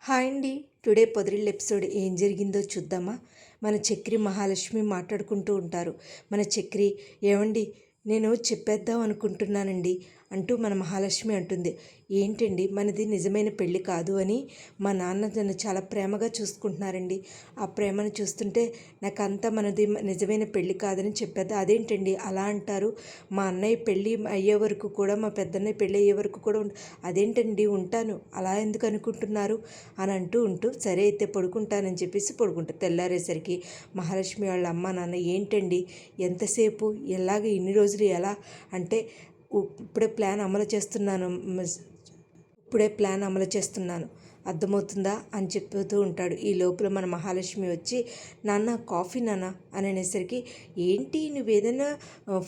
Hi అండి. Today పొదరిల్లు episode ఏం జరిగిందో చూద్దామా? మన చక్రి మహాలక్ష్మి మాట్లాడుకుంటూ ఉంటారు. మన చక్రి, ఏమండి నేను చెప్పేద్దాం అనుకుంటున్నానండి అంటూ మన మహాలక్ష్మి అంటుంది. ఏంటండి, మనది నిజమైన పెళ్ళి కాదు అని మా నాన్న నన్ను చాలా ప్రేమగా చూసుకుంటున్నారండి. ఆ ప్రేమను చూస్తుంటే నాకు అంతా మనది నిజమైన పెళ్ళి కాదని చెప్పేద్దాం. అదేంటండి అలా అంటారు? మా అన్నయ్య పెళ్ళి అయ్యే వరకు కూడా, మా పెద్దన్నయ్య పెళ్ళి అయ్యే వరకు కూడా అదేంటండి ఉంటాను, అలా ఎందుకు అనుకుంటున్నారు అని ఉంటూ సరే అయితే పడుకుంటానని చెప్పేసి పడుకుంటారు. తెల్లారేసరికి మహాలక్ష్మి వాళ్ళ అమ్మ నాన్న, ఏంటండి ఎంతసేపు, ఎలాగ ఇన్ని రోజులు ఎలా అంటే, ఇప్పుడే ప్లాన్ అమలు చేస్తున్నాను, ఇప్పుడే ప్లాన్ అమలు చేస్తున్నాను, అర్థమవుతుందా అని చెప్తూ ఉంటాడు. ఈ లోపల మన మహాలక్ష్మి వచ్చి, నాన్న కాఫీ నాన్న అని అనేసరికి, ఏంటి నువ్వు ఏదైనా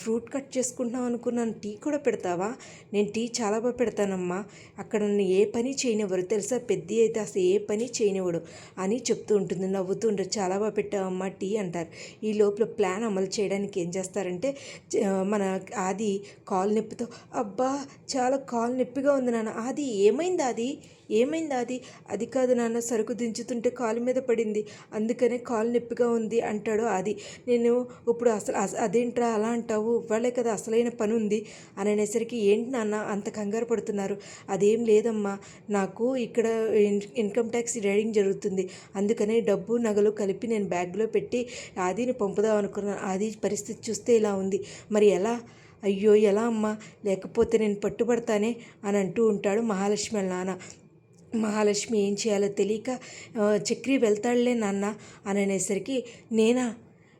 ఫ్రూట్ కట్ చేసుకుంటున్నావు అనుకున్నాను, టీ కూడా పెడతావా? నేను టీ చాలా బాగా పెడతానమ్మా, అక్కడ నన్ను ఏ పని చేయనివ్వరు తెలుసా, పెద్ద అయితే అసలు ఏ పని చేయనివ్వడు అని చెప్తూ ఉంటుంది. నవ్వుతూ ఉంటారు. చాలా బాగా పెట్టావమ్మా టీ అంటారు. ఈ లోపల ప్లాన్ అమలు చేయడానికి ఏం చేస్తారంటే, మన ఆది కాలు నొప్పితో, అబ్బా చాలా కాలు నొప్పిగా ఉంది నాన్న. ఆది ఏమైంది, ఏమైంది అది కాదు నాన్న, సరుకు దించుతుంటే కాలు మీద పడింది, అందుకనే కాలు నొప్పిగా ఉంది అంటాడు ఆది. నేను ఇప్పుడు అదేంట్రా అలా అంటావు, ఇవ్వాలే కదా అసలైన పని ఉంది అని అనేసరికి, ఏంటి నాన్న అంత కంగారు పడుతున్నారు? అదేం లేదమ్మా, నాకు ఇక్కడ ఇన్కమ్ ట్యాక్స్ రైడింగ్ జరుగుతుంది, అందుకనే డబ్బు నగలు కలిపి నేను బ్యాగ్లో పెట్టి ఆదిని పంపుదాం అనుకున్నాను. ఆది పరిస్థితి చూస్తే ఇలా ఉంది, మరి ఎలా? అయ్యో ఎలా అమ్మా, లేకపోతే నేను పట్టుబడతానే అని అంటూ ఉంటాడు మహాలక్ష్మి వాళ్ళ నాన్న. మహాలక్ష్మి ఏం చేయాలో తెలియక, చక్రి వెళ్తాడులే నాన్న అని అనేసరికి, నేనా,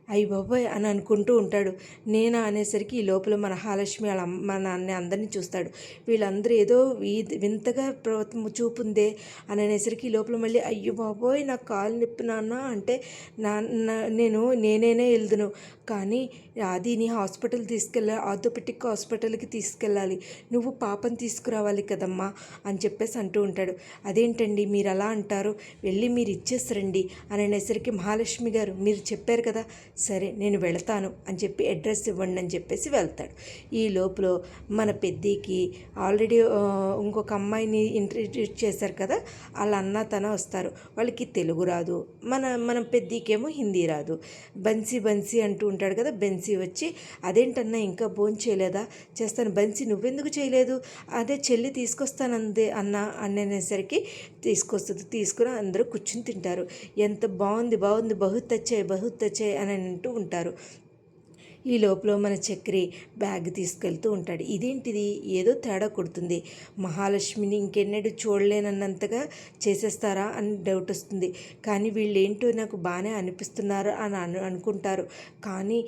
అయ్యి బాబాయ్ అని అనుకుంటూ ఉంటాడు. నేనా అనేసరికి ఈ లోపల మన మహాలక్ష్మి వాళ్ళ అమ్మ నాన్న అందరినీ చూస్తాడు. వీళ్ళందరూ ఏదో వింతగా చూపుందే అని అనేసరికి ఈ లోపల మళ్ళీ, అయ్యో బాబోయ్ నాకు కాలు నొప్పి నాన్న అంటే, నేనే వెళ్దును, కానీ ఆదిని హాస్పిటల్ తీసుకెళ్ళాలి, ఆర్థోపెటిక్ హాస్పిటల్కి తీసుకెళ్ళాలి, నువ్వు పాపని తీసుకురావాలి కదమ్మా అని చెప్పేసి అంటూ ఉంటాడు. అదేంటండి మీరు అలా అంటారు, వెళ్ళి మీరు ఇచ్చేసరండి అని అనేసరికి, మహాలక్ష్మి గారు మీరు చెప్పారు కదా, సరే నేను వెళతాను అని చెప్పి అడ్రస్ ఇవ్వండి అని చెప్పేసి వెళ్తాడు. ఈ లోపల మన పెద్దికి ఆల్రెడీ ఇంకొక అమ్మాయిని ఇంట్రడ్యూస్ చేశారు కదా, వాళ్ళ అన్న తన వస్తారు. వాళ్ళకి తెలుగు రాదు, మన పెద్దికేమో హిందీ రాదు. బన్సీ అంటూ ఉంటాడు కదా, బెన్సీ వచ్చి, అదేంటన్నా ఇంకా భోజనం చేయలేదా, చేస్తాను. బన్సీ నువ్వెందుకు చేయలేదు, అదే చెల్లి తీసుకొస్తానందే అన్న అనేసరికి తీసుకుని అందరూ కూర్చుని తింటారు. ఎంత బాగుంది బహుత్ అచ్చాయి అని అంటూ ఉంటారు. ఈ లోపల మన చక్రి బ్యాగ్ తీసుకెళ్తూ ఉంటాడు. ఇదేంటిది, ఏదో తేడా కొడుతుంది, మహాలక్ష్మిని ఇంకెన్నడూ చూడలేనన్నంతగా చేసేస్తారా అని డౌట్ వస్తుంది. కానీ వీళ్ళు ఏంటో నాకు బాగానే అనిపిస్తున్నారు అని అనుకుంటారు, కానీ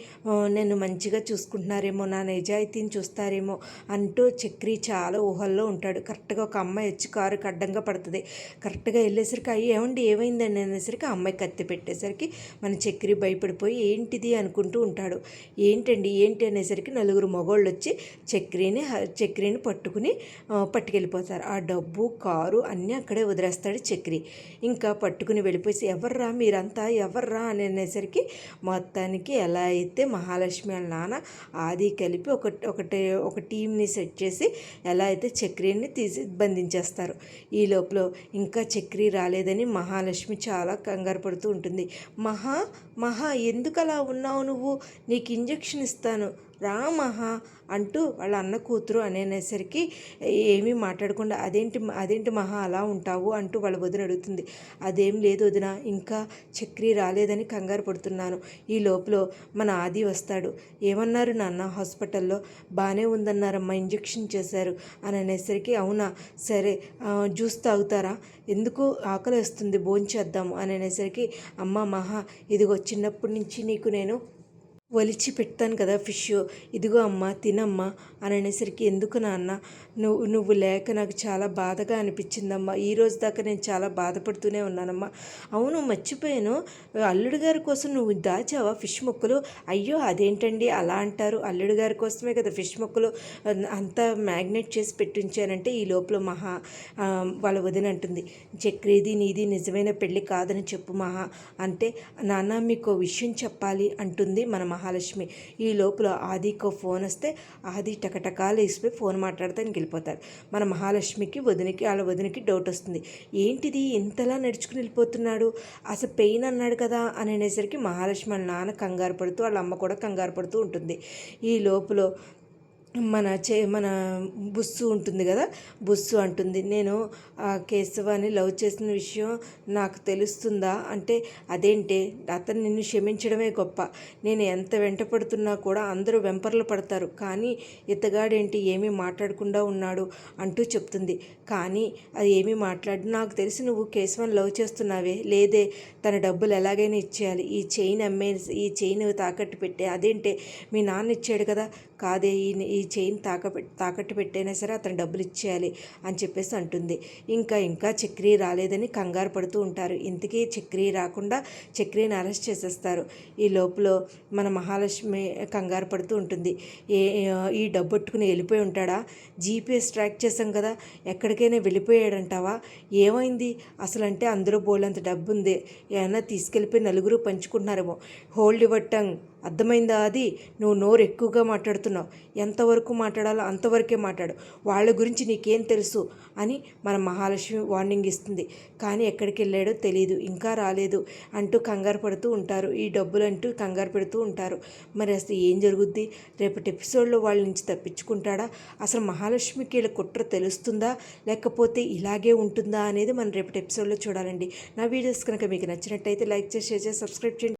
నన్ను మంచిగా చూసుకుంటున్నారేమో, నా నిజాయితీని చూస్తారేమో అంటూ చక్రి చాలా ఊహల్లో ఉంటాడు. కరెక్ట్గా ఒక అమ్మాయి వచ్చి కారుకి అడ్డంగా పడుతుంది. కరెక్ట్గా వెళ్ళేసరికి, అయ్యి ఏమండి ఏమైందని అనేసరికి అమ్మాయి కత్తి పెట్టేసరికి మన చక్రి భయపడిపోయి ఏంటిది అనుకుంటూ ఉంటాడు. ఏంటి అనేసరికి నలుగురు మగవాళ్ళు వచ్చి చక్రిని పట్టుకెళ్ళిపోతారు. ఆ డబ్బు కారు అన్నీ అక్కడే వదిలేస్తాడు చక్రి. ఇంకా పట్టుకుని వెళ్ళిపోయి, ఎవర్రా మీరంతా, ఎవర్రా అని అనేసరికి మొత్తానికి ఎలా అయితే మహాలక్ష్మి వాళ్ళ నాన్న ఆది కలిపి ఒక టీంని సెట్ చేసి ఎలా అయితే చక్రిని తీసి బంధించేస్తారు. ఈ లోపల ఇంకా చక్రి రాలేదని మహాలక్ష్మి చాలా కంగారు పడుతూ ఉంటుంది. మహా ఎందుకు అలా ఉన్నావు నువ్వు, నీకు ఇంజెక్షన్ ఇస్తాను రా మహా అంటూ వాళ్ళ అన్న కూతురు అనేసరికి ఏమీ మాట్లాడకుండా, అదేంటి మహా అలా ఉంటావు అంటూ వాళ్ళ వదిన అడుగుతుంది. అదేం లేదు వదిన, ఇంకా చక్రి రాలేదని కంగారు పడుతున్నాను. ఈ లోపల మన ఆది వస్తాడు. ఏమన్నారు నాన్న హాస్పిటల్లో, బాగానే ఉందన్నారమ్మా, ఇంజెక్షన్ చేశారు అని అనేసరికి, అవునా సరే జ్యూస్ తాగుతారా, ఎందుకు ఆకలి వస్తుంది భోంచేద్దాము అని అనేసరికి, అమ్మ మహా ఇదిగో చిన్నప్పటి నుంచి నీకు నేను ఒలిచి పెడతాను కదా ఫిష్, ఇదిగో అమ్మ తినమ్మా అని అనేసరికి, ఎందుకు నాన్న, నువ్వు లేక నాకు చాలా బాధగా అనిపించిందమ్మా, ఈ రోజు దాకా నేను చాలా బాధపడుతూనే ఉన్నానమ్మా. అవును మర్చిపోయాను, అల్లుడు గారి కోసం నువ్వు దాచావా ఫిష్ ముక్కలు? అయ్యో అదేంటండి అలా అంటారు, అల్లుడు గారి కోసమే కదా ఫిష్ ముక్కలు అంతా మ్యాగ్నేట్ చేసి పెట్టించానంటే, ఈ లోపల మహా వాళ్ళ వదిన అంటుంది, చక్రీది నీది నిజమైన పెళ్ళి కాదని చెప్పు మహా అంటే, నాన్న మీకు విషయం చెప్పాలి అంటుంది మన మహాలక్ష్మి. ఈ లోపల ఆదికో ఫోన్ వస్తే ఆది టకటకా లేచిపోయి ఫోన్ మాట్లాడతానికి వెళ్ళిపోతాడు. మన మహాలక్ష్మికి వాళ్ళ వదినకి డౌట్ వస్తుంది. ఏంటిది ఇంతలా నడుచుకుని వెళ్ళిపోతున్నాడు, అసలు పెయిన్ అన్నాడు కదా అని అనేసరికి మహాలక్ష్మి వాళ్ళ నాన్న కంగారు పడుతూ వాళ్ళ అమ్మ కూడా కంగారు పడుతూ ఉంటుంది. ఈ లోపల మన బుస్సు ఉంటుంది కదా, బుస్సు అంటుంది, నేను ఆ కేశవాన్ని లవ్ చేసిన విషయం నాకు తెలుస్తుందా అంటే, అదేంటే అతను నిన్ను క్షమించడమే గొప్ప, నేను ఎంత వెంట పడుతున్నా కూడా అందరూ వెంపర్లు పడతారు, కానీ ఇతగాడేంటి ఏమీ మాట్లాడకుండా ఉన్నాడు అంటూ చెప్తుంది. కానీ అది ఏమీ నాకు తెలిసి నువ్వు కేశవాన్ని లవ్ చేస్తున్నావే, లేదే తన డబ్బులు ఎలాగైనా ఇచ్చేయాలి, ఈ చైన్ తాకట్టు పెట్టే, అదేంటే మీ నాన్న ఇచ్చాడు కదా, కాదే ఈ చైన్ తాకట్టు పెట్టైనా సరే అతను డబ్బులు ఇచ్చేయాలి అని చెప్పేసి అంటుంది. ఇంకా చక్రి రాలేదని కంగారు పడుతూ ఉంటారు. ఇంతకీ చక్రి రాకుండా చక్రిని అరెస్ట్ చేసేస్తారు. ఈ లోపల మన మహాలక్ష్మి కంగారు పడుతూ ఉంటుంది. ఈ డబ్బు పట్టుకుని వెళ్ళిపోయి ఉంటాడా, జీపీఎస్ ట్రాక్ చేసాం కదా, ఎక్కడికైనా వెళ్ళిపోయాడంటావా, ఏమైంది అసలు అంటే అందులో బోల్డంత డబ్బు ఉంది, ఏమన్నా తీసుకెళ్ళిపోయి నలుగురు పంచుకుంటున్నారేమో, హోల్డ్ యువర్ టంగ్, అర్థమైందా అది, నువ్వు నోరు ఎక్కువగా మాట్లాడుతున్నావు, ఎంతవరకు మాట్లాడాలో అంతవరకే మాట్లాడు, వాళ్ళ గురించి నీకేం తెలుసు అని మన మహాలక్ష్మి వార్నింగ్ ఇస్తుంది. కానీ ఎక్కడికి వెళ్ళాడో తెలియదు, ఇంకా రాలేదు అంటూ కంగారు పడుతూ ఉంటారు. ఈ డబ్బులు అంటూ కంగారు పెడుతూ ఉంటారు. మరి అసలు ఏం జరుగుద్ది, రేపటి ఎపిసోడ్లో వాళ్ళ నుంచి తప్పించుకుంటాడా, అసలు మహాలక్ష్మికి వీళ్ళ కుట్ర తెలుస్తుందా లేకపోతే ఇలాగే ఉంటుందా అనేది మనం రేపటి ఎపిసోడ్లో చూడాలండి. నా వీడియోస్ కనుక మీకు నచ్చినట్టయితే లైక్ చేసి షేర్ చేసి సబ్స్క్రైబ్ చేయండి.